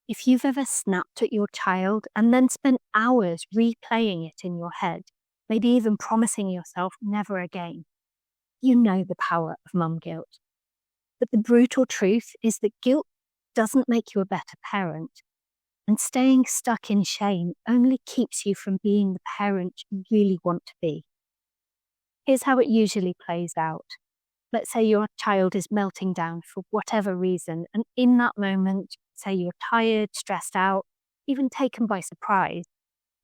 If you've ever snapped at your child and then spent hours replaying it in your head, maybe even promising yourself never again, you know the power of mum guilt. But the brutal truth is that guilt doesn't make you a better parent, and staying stuck in shame only keeps you from being the parent you really want to be. Here's how it usually plays out. Let's say your child is melting down for whatever reason, and in that moment, say you're tired, stressed out, even taken by surprise,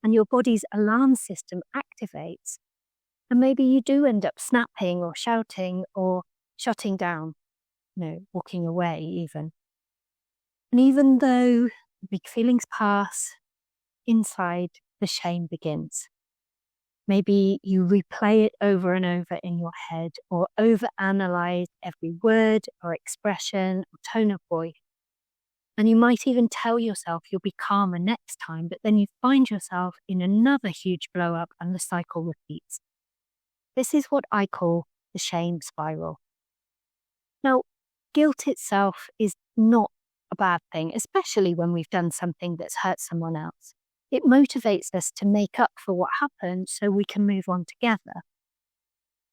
and your body's alarm system activates, and maybe you do end up snapping or shouting or shutting down, walking away even. And even though the big feelings pass, inside the shame begins. Maybe you replay it over and over in your head or overanalyze every word or expression or tone of voice. And you might even tell yourself you'll be calmer next time, but then you find yourself in another huge blow up and the cycle repeats. This is what I call the shame spiral. Now, guilt itself is not a bad thing, especially when we've done something that's hurt someone else. It motivates us to make up for what happened so we can move on together.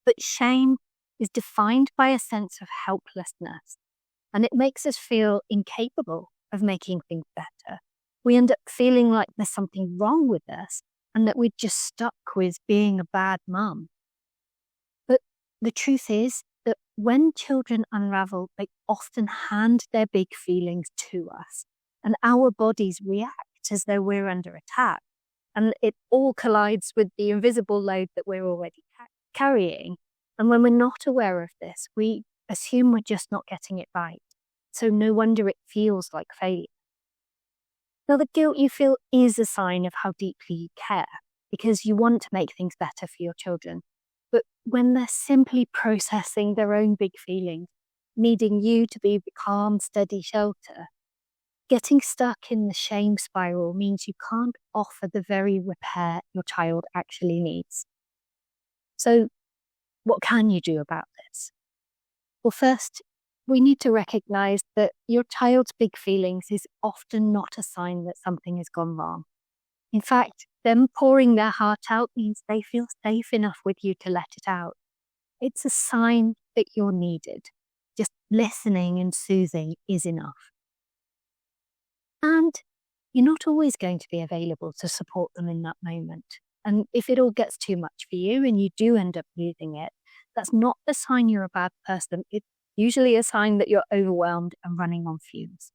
But shame is defined by a sense of helplessness, and it makes us feel incapable of making things better. We end up feeling like there's something wrong with us and that we're just stuck with being a bad mum. But the truth is that when children unravel, they often hand their big feelings to us, and our bodies react as though we're under attack. And it all collides with the invisible load that we're already carrying. And when we're not aware of this, we assume we're just not getting it right. So no wonder it feels like failure. Now, the guilt you feel is a sign of how deeply you care, because you want to make things better for your children. But when they're simply processing their own big feelings, needing you to be the calm, steady shelter, getting stuck in the shame spiral means you can't offer the very repair your child actually needs. So, what can you do about this? Well, first, we need to recognize that your child's big feelings is often not a sign that something has gone wrong. In fact, them pouring their heart out means they feel safe enough with you to let it out. It's a sign that you're needed. Just listening and soothing is enough. And you're not always going to be available to support them in that moment. And if it all gets too much for you and you do end up losing it, that's not the sign you're a bad person. It's usually a sign that you're overwhelmed and running on fumes.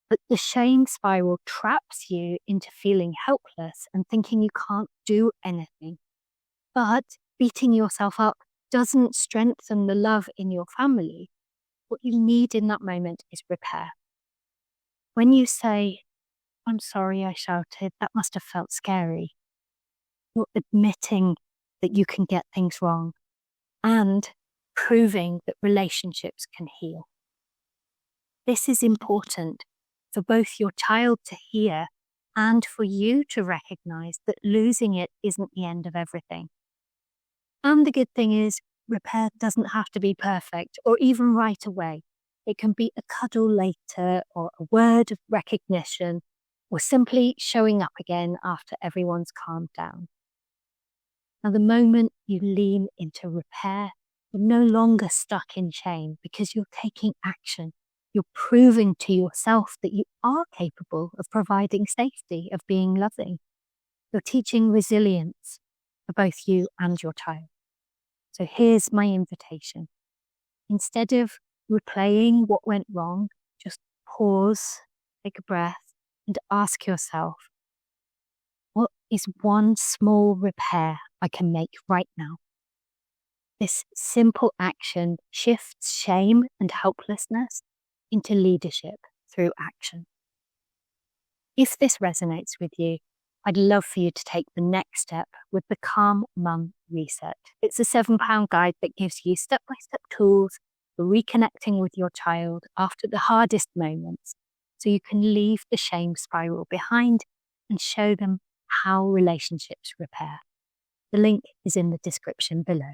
But the shame spiral traps you into feeling helpless and thinking you can't do anything. But beating yourself up doesn't strengthen the love in your family. What you need in that moment is repair. When you say, "I'm sorry I shouted, that must have felt scary," you're admitting that you can get things wrong and proving that relationships can heal. This is important for both your child to hear and for you to recognize that losing it isn't the end of everything. And the good thing is, repair doesn't have to be perfect or even right away. It can be a cuddle later or a word of recognition or simply showing up again after everyone's calmed down. Now, the moment you lean into repair, you're no longer stuck in shame because you're taking action. You're proving to yourself that you are capable of providing safety, of being loving. You're teaching resilience for both you and your child. So here's my invitation. Instead of replaying what went wrong, just pause, take a breath, and ask yourself, what is one small repair I can make right now? This simple action shifts shame and helplessness into leadership through action. If this resonates with you, I'd love for you to take the next step with the Calm Mum Reset. It's a £7 guide that gives you step-by-step tools for reconnecting with your child after the hardest moments, so you can leave the shame spiral behind and show them how relationships repair. The link is in the description below.